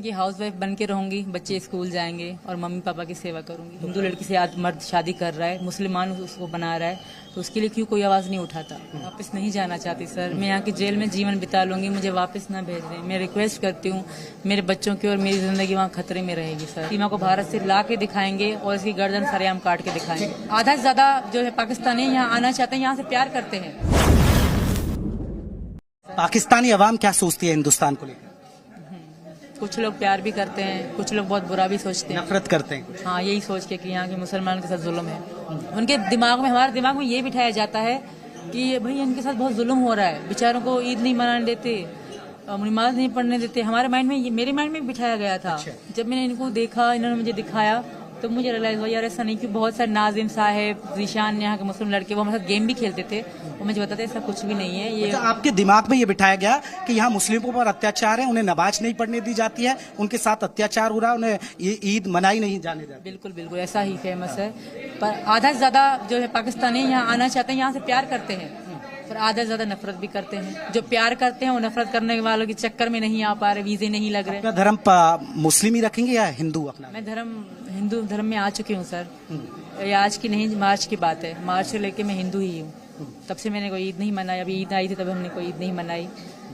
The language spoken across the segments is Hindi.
इनकी हाउसवाइफ बन के रहूंगी, बच्चे स्कूल जाएंगे और मम्मी पापा की सेवा करूंगी। हिंदू लड़की से आज मर्द शादी कर रहा है, मुसलमान उसको बना रहा है, तो उसके लिए क्यों कोई आवाज नहीं उठाता। वापस नहीं जाना चाहती सर, मैं यहाँ की जेल में जीवन बिता लूंगी, मुझे वापस ना भेज दें। मैं रिक्वेस्ट करती हूँ मेरे बच्चों की और मेरी जिंदगी वहाँ खतरे में रहेगी सर। सीमा को भारत से ला के दिखाएंगे और इसकी गर्दन सरेआम काट के दिखाएंगे। आधा से ज्यादा जो है पाकिस्तानी यहाँ आना चाहते हैं, यहाँ से प्यार करते हैं। पाकिस्तानी अवाम क्या सोचती है हिंदुस्तान को लेकर? कुछ लोग प्यार भी करते हैं, कुछ लोग बहुत बुरा भी सोचते हैं, नफरत करते हैं। हाँ, यही सोच के कि यहाँ के मुसलमान के साथ जुल्म है। उनके दिमाग में, हमारे दिमाग में ये बिठाया जाता है कि भाई इनके साथ बहुत जुल्म हो रहा है, बेचारों को ईद नहीं मनाने देते, नमाज नहीं पढ़ने देते। हमारे माइंड में, मेरे माइंड में बिठाया गया था। जब मैंने इनको देखा, इन्होंने मुझे दिखाया, तो मुझे रियलाइज हुआ यार ऐसा नहीं। कि बहुत सारे नाजिम साहब, जीशान, यहाँ के मुस्लिम लड़के वो हमारे साथ गेम भी खेलते थे, वो मुझे बताते ऐसा कुछ भी नहीं है। ये आपके दिमाग में ये बिठाया गया कि यहाँ मुस्लिमों पर अत्याचार है, उन्हें नमाज नहीं पढ़ने दी जाती है, उनके साथ अत्याचार हो रहा है, उन्हें ये ईद मनाई नहीं जाने देती। बिल्कुल बिल्कुल ऐसा ही फेमस है। पर आधा से ज्यादा जो है पाकिस्तानी यहाँ आना चाहते हैं, यहाँ से प्यार करते हैं, पर आधा से ज्यादा नफरत भी करते हैं। जो प्यार करते हैं वो नफरत करने वालों के चक्कर में नहीं आ पा रहे, वीजे नहीं लग रहे। अपना धर्म मुस्लिम ही रखेंगे या हिंदू अपना? मैं हिंदू धर्म में आ चुकी हूँ सर। ये आज की नहीं, मार्च की बात है। मार्च से लेके मैं हिंदू ही हूँ। तब से मैंने कोई ईद नहीं मनाई। अभी ईद आई थी तब हमने कोई ईद नहीं मनाई।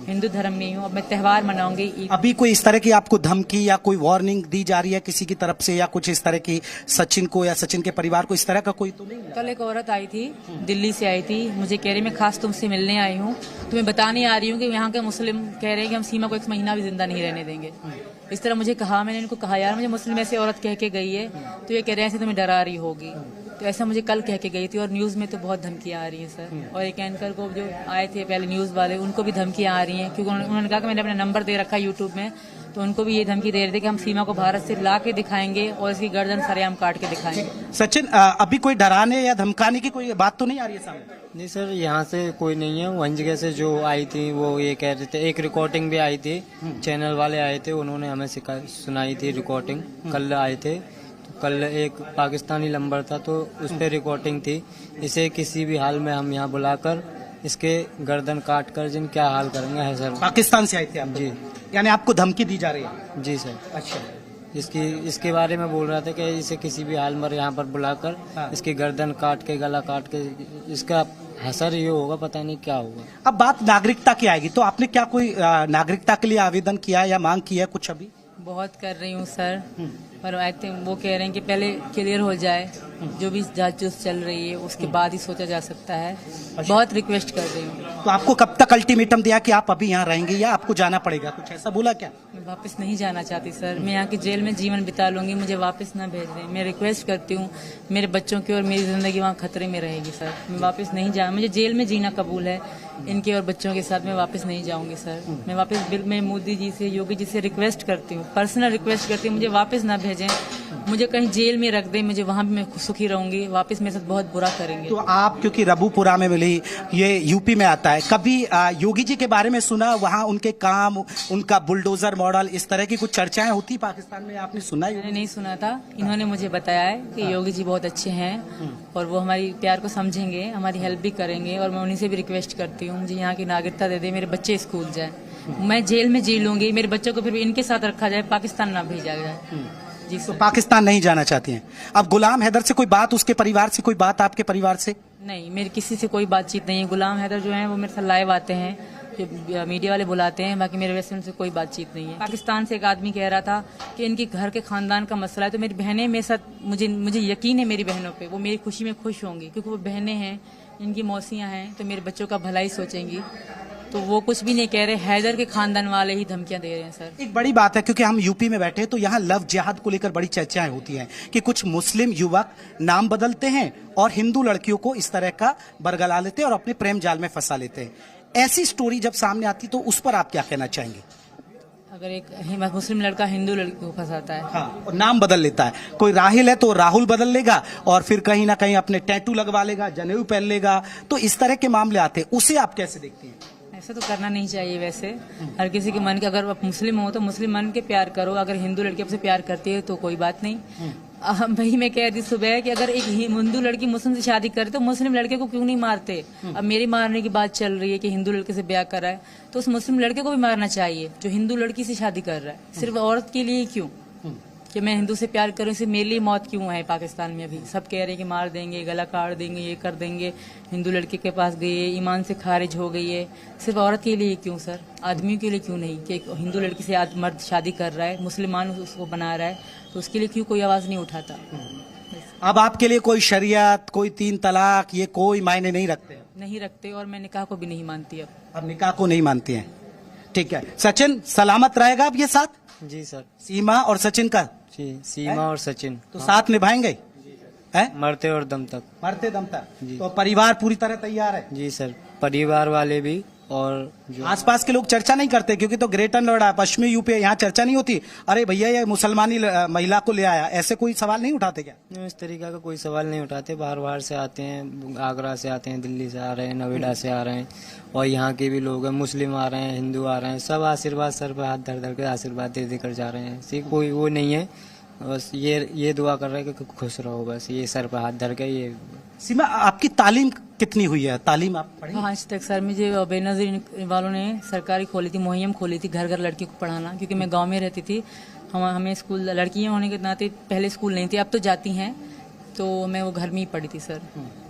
हिंदू धर्म में ही हूँ। अब मैं त्योहार मनाऊंगी। अभी कोई इस तरह की आपको धमकी या कोई वार्निंग दी जा रही है किसी की तरफ से, या कुछ इस तरह की सचिन को या सचिन के परिवार को इस तरह का कोई तो नहीं? कल एक औरत आई थी, दिल्ली से आई थी, मुझे कह रही मैं खास तुमसे मिलने आई हूँ, तुम्हें बताने आ रही हूँ कि यहाँ के मुस्लिम कह रहे हैं कि हम सीमा को 1 महीना भी जिंदा नहीं रहने देंगे। इस तरह मुझे कहा। मैंने इनको कहा यार मुझे मुस्लिम ऐसे औरत कह के गई है, तो ये कह रहे हैं ऐसे तुम्हें डरा रही होगी। तो ऐसा मुझे कल कह के गई थी। और न्यूज़ में तो बहुत धमकियाँ आ रही हैं सर। और एक एंकर को जो आए थे पहले न्यूज़ वाले, उनको भी धमकियाँ आ रही हैं, क्योंकि उन्होंने कहा कि मैंने अपना नंबर दे रखा है यूट्यूब में, तो उनको भी ये धमकी दे रहे थे कि हम सीमा को भारत से ला के दिखाएंगे और इसकी गर्दन सरेआम काट के दिखाएंगे। सचिन, अभी कोई डराने या धमकाने की कोई बात तो नहीं आ रही है सामने? नहीं सर, यहाँ से कोई नहीं है। वहीं जगह से जो आई थी वो ये कह रहे थे, एक रिकॉर्डिंग भी आई थी, चैनल वाले आए थे, उन्होंने हमें सुनाई थी रिकॉर्डिंग। कल आए थे, तो कल एक पाकिस्तानी नंबर था, तो उस पर रिकॉर्डिंग थी। इसे किसी भी हाल में हम यहाँ बुलाकर इसके गर्दन काट कर जिन क्या हाल करेंगे है सर। पाकिस्तान से आए थे आप? जी। यानी आपको धमकी दी जा रही है? जी सर। अच्छा। इसके बारे में बोल रहा था कि इसे किसी भी हाल में यहाँ पर बुलाकर इसकी गर्दन काट के, गला काट के, इसका असर ये होगा, पता नहीं क्या होगा। अब बात नागरिकता की आएगी, तो आपने क्या कोई नागरिकता के लिए आवेदन किया है या मांग की है कुछ अभी? बहुत कर रही हूँ सर, पर आई थिंक वो कह रहे हैं कि पहले क्लियर हो जाए, जो भी जांच चल रही है उसके बाद ही सोचा जा सकता है। बहुत रिक्वेस्ट कर रही हूँ। तो आपको कब तक अल्टीमेटम दिया कि आप अभी यहाँ रहेंगे या आपको जाना पड़ेगा, कुछ ऐसा बोला क्या? मैं वापस नहीं जाना चाहती सर, मैं यहाँ की जेल में जीवन बिता लूंगी, मुझे वापस ना भेज दें। मैं रिक्वेस्ट करती हूँ मेरे बच्चों की और मेरी जिंदगी वहाँ खतरे में रहेगी सर। मैं वापस नहीं जा, मुझे जेल में जीना कबूल है, इनके और बच्चों के साथ मैं वापस नहीं जाऊंगी सर। मैं वापस मैं मोदी जी से, योगी जी से रिक्वेस्ट करती हूँ, पर्सनल रिक्वेस्ट करती हूँ, मुझे वापस ना भेजें, मुझे कहीं जेल में रख दें, मुझे वहाँ भी मैं सुखी रहूंगी। वापस मेरे साथ बहुत बुरा करेंगे। तो आप, क्योंकि रबूपुरा में मिली, ये यूपी में आता है, कभी योगी जी के बारे में सुना? वहाँ उनके काम, उनका बुलडोजर मॉडल, इस तरह की कुछ चर्चाएं होती पाकिस्तान में, आपने सुना? मैंने नहीं सुना था, इन्होंने मुझे बताया है कि योगी जी बहुत अच्छे हैं और वो हमारी प्यार को समझेंगे, हमारी हेल्प भी करेंगे। और मैं उन्हीं से भी रिक्वेस्ट करती हूँ मुझे यहाँ की नागरिकता दे दे, मेरे बच्चे स्कूल जाए, मैं जेल में जी लूंगी, मेरे बच्चों को फिर भी इनके साथ रखा जाए, पाकिस्तान ना भेजा जाए। जी तो पाकिस्तान नहीं जाना चाहती हैं। अब गुलाम हैदर से कोई बात, उसके परिवार से कोई बात, आपके परिवार से? नहीं, मेरी किसी से कोई बातचीत नहीं है। गुलाम हैदर जो है वो मेरे साथ लाइव आते हैं, जो मीडिया वाले बुलाते हैं, बाकी मेरे वैसे उनसे कोई बातचीत नहीं है। पाकिस्तान से एक आदमी कह रहा था कि इनके घर के खानदान का मसला है, तो मेरी बहनें मेरे साथ, मुझे यकीन है मेरी बहनों पे, वो मेरी खुशी में खुश होंगी, क्योंकि वो बहनें हैं, इनकी मौसियाँ हैं, तो मेरे बच्चों का भलाई सोचेंगी। तो वो कुछ भी नहीं कह रहे, हैदर के खानदान वाले ही धमकियां दे रहे हैं सर। एक बड़ी बात है, क्योंकि हम यूपी में बैठे हैं, तो यहाँ लव जिहाद को लेकर बड़ी चर्चाएं होती हैं कि कुछ मुस्लिम युवक नाम बदलते हैं और हिंदू लड़कियों को इस तरह का बरगला लेते हैं और अपने प्रेम जाल में फंसा लेते हैं। ऐसी स्टोरी जब सामने आती तो उस पर आप क्या कहना चाहेंगे? अगर एक मुस्लिम लड़का हिंदू लड़की को फंसाता है, हाँ, और नाम बदल लेता है, कोई राहिल है तो राहुल बदल लेगा और फिर कहीं ना कहीं अपने टैटू लगवा लेगा, जनेऊ पहन लेगा, तो इस तरह के मामले आते हैं, उसे आप कैसे देखते हैं? ऐसा तो करना नहीं चाहिए। वैसे हर किसी के मन के, अगर आप मुस्लिम हो तो मुस्लिम मन के प्यार करो, अगर हिंदू लड़की आपसे प्यार करती है तो कोई बात नहीं, वही मैं कह रही सुबह कि अगर एक हिंदू लड़की मुस्लिम से शादी करे तो मुस्लिम लड़के को क्यों नहीं मारते। अब मेरी मारने की बात चल रही है कि हिंदू लड़के से ब्याह करा है, तो उस मुस्लिम लड़के को भी मारना चाहिए जो हिंदू लड़की से शादी कर रहा है। सिर्फ औरत के लिए क्यों कि मैं हिंदू से प्यार करूं, इसे मेरे लिए मौत क्यों है। पाकिस्तान में अभी सब कह रहे हैं कि मार देंगे, गला काट देंगे, ये कर देंगे। हिंदू लड़के के पास गई है, ईमान से खारिज हो गई है। सिर्फ औरत के लिए क्यों सर, आदमियों के लिए क्यों नहीं कि हिंदू लड़की से मर्द शादी कर रहा है, मुसलमान उसको बना रहा है, तो उसके लिए क्यों कोई आवाज नहीं उठाता। अब आपके लिए कोई शरीयत, कोई 3 तलाक, ये कोई मायने नहीं रखते? नहीं रखते, और मैं निकाह को भी नहीं मानती। अब निकाह को नहीं मानती हैं, ठीक है। सचिन सलामत रहेगा अब ये साथ? जी सर। सीमा और सचिन का? जी, सीमा और सचिन तो साथ निभाएंगे हैं? मरते और दम तक। मरते दम तक जी। तो परिवार पूरी तरह तैयार है? जी सर, परिवार वाले भी और जो आसपास के लोग चर्चा नहीं करते क्योंकि तो ग्रेटर नोएडा, पश्चिमी यूपी, यहाँ चर्चा नहीं होती, अरे भैया ये मुसलमानी महिला को ले आया, ऐसे कोई सवाल नहीं उठाते क्या? इस तरीका का कोई सवाल नहीं उठाते। बाहर से आते हैं, आगरा से आते हैं, दिल्ली से आ रहे हैं, नोएडा से आ रहे हैं, और यहाँ के भी लोग हैं, मुस्लिम आ रहे हैं, हिंदू आ रहे हैं, सब आशीर्वाद सर पर हाथ धर धर के आशीर्वाद दे देकर जा रहे हैं। ऐसी कोई वो नहीं है, बस ये दुआ कर रहे हैं कि खुश रहो, बस ये सर पर हाथ धर के। ये सीमा, आपकी तालीम कितनी हुई है? तालीम आप पढ़ी? 5 तक सर। मुझे बेनजीर वालों ने सरकारी खोली थी, मुहैयम खोली थी घर घर लड़कियों को पढ़ाना, क्योंकि मैं गांव में रहती थी। हमें स्कूल लड़कियां होने के नाते पहले स्कूल नहीं थी, अब तो जाती हैं, तो मैं वो घर में ही पढ़ी थी सर।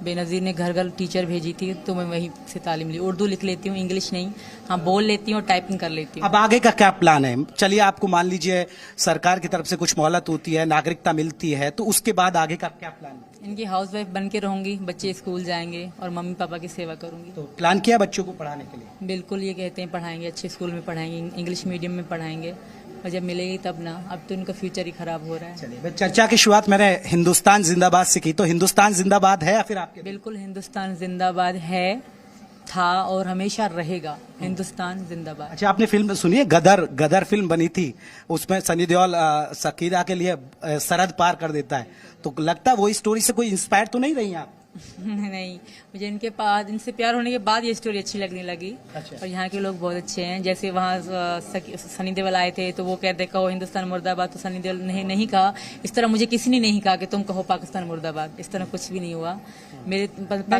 बेनजीर ने घर घर टीचर भेजी थी, तो मैं वहीं से तालीम ली। उर्दू लिख लेती हूँ, इंग्लिश नहीं, हाँ बोल लेती हूँ और टाइपिंग कर लेती हूँ। अब आगे का क्या प्लान है? चलिए आपको मान लीजिए सरकार की तरफ से कुछ मोहलत होती है, नागरिकता मिलती है, तो उसके बाद आगे का क्या प्लान है? इनकी हाउस वाइफ बन के रहूंगी, बच्चे स्कूल जाएंगे और मम्मी पापा की सेवा करूंगी। तो प्लान किया बच्चों को पढ़ाने के लिए? बिल्कुल, ये कहते हैं पढ़ाएंगे, अच्छे स्कूल में पढ़ाएंगे, इंग्लिश मीडियम में पढ़ाएंगे, और जब मिलेगी तब ना। अब तो इनका फ्यूचर ही खराब हो रहा है। चलिए, चर्चा की शुरुआत मैंने हिंदुस्तान जिंदाबाद से की, तो हिंदुस्तान जिंदाबाद है या फिर आपके? बिल्कुल हिंदुस्तान जिंदाबाद है, था और हमेशा रहेगा। हिंदुस्तान जिंदाबाद। अच्छा, आपने फिल्म सुनी है गदर फिल्म बनी थी, उसमें सनी देओल सकीरा के लिए सरहद पार कर देता है, तो लगता है वो स्टोरी से कोई इंस्पायर तो नहीं रही आप? नहीं, मुझे इनसे प्यार होने के बाद ये स्टोरी अच्छी लगने लगी। अच्छा। और यहाँ के लोग बहुत अच्छे हैं। जैसे वहाँ सनी देओल आए थे तो वो कहते कहो हिंदुस्तान मुर्दाबाद, तो सनी देओल ने नहीं कहा। इस तरह मुझे किसी ने नहीं कहा कि तुम कहो पाकिस्तान मुर्दाबाद, इस तरह कुछ भी नहीं हुआ।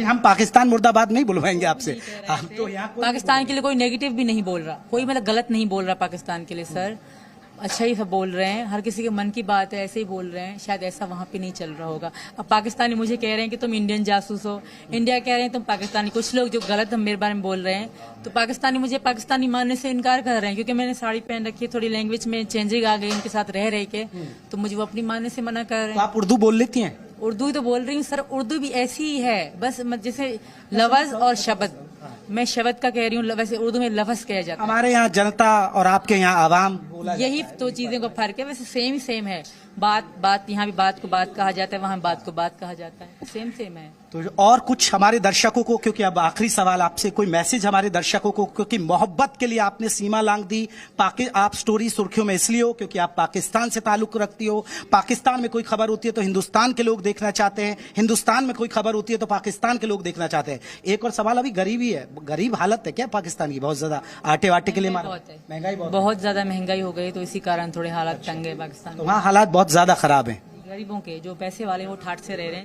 हम पाकिस्तान मुर्दाबाद नहीं बुलवाएंगे आपसे, हम तो यहाँ पाकिस्तान के लिए कोई नेगेटिव भी नहीं बोल रहा, कोई मतलब गलत नहीं बोल रहा पाकिस्तान के लिए सर, अच्छा ही सब बोल रहे हैं। हर किसी के मन की बात है, ऐसे ही बोल रहे हैं। शायद ऐसा वहाँ पे नहीं चल रहा होगा। अब पाकिस्तानी मुझे कह रहे हैं कि तुम इंडियन जासूस हो, इंडिया कह रहे हैं तुम पाकिस्तानी। कुछ लोग जो गलत मेरे बारे में बोल रहे हैं, तो पाकिस्तानी मुझे पाकिस्तानी मानने से इनकार कर रहे हैं, क्योंकि मैंने साड़ी पहन रखी है, थोड़ी लैंग्वेज में चेंजिंग आ गई इनके साथ रह के, तो मुझे वो अपनी मानने से मना कर रहे हैं। आप उर्दू बोल लेती हैं? उर्दू ही तो बोल रही हूँ सर, उर्दू भी ऐसी ही है, बस जैसे लफ्ज और शब्द, मैं शब्द का कह रही हूँ, वैसे उर्दू में लफ्ज कहा जाता है। हमारे यहाँ जनता और आपके यहाँ आवाम, यही तो चीजें का फर्क है। वैसे सेम है बात यहाँ भी बात को बात कहा जाता है, वहाँ बात को बात कहा जाता है, सेम है। तो और कुछ हमारे दर्शकों को, क्योंकि अब आखिरी सवाल आपसे, कोई मैसेज हमारे दर्शकों को, क्योंकि मोहब्बत के लिए आपने सीमा लांग दी। आप स्टोरी सुर्खियों में इसलिए हो क्योंकि आप पाकिस्तान से ताल्लुक रखती हो। पाकिस्तान में कोई खबर होती है तो हिंदुस्तान के लोग देखना चाहते हैं, हिंदुस्तान में कोई खबर होती है तो पाकिस्तान के लोग देखना चाहते हैं। एक और सवाल, अभी गरीबी है, गरीब हालत है क्या पाकिस्तान की? बहुत ज्यादा आटे वाटे के लिए महंगाई बहुत ज्यादा महंगाई हो गई, तो इसी कारण थोड़े हालात तंग है पाकिस्तान। तो वहाँ हालात बहुत ज्यादा खराब है। गरीबों के, जो पैसे वाले वो ठाट से रह रहे हैं।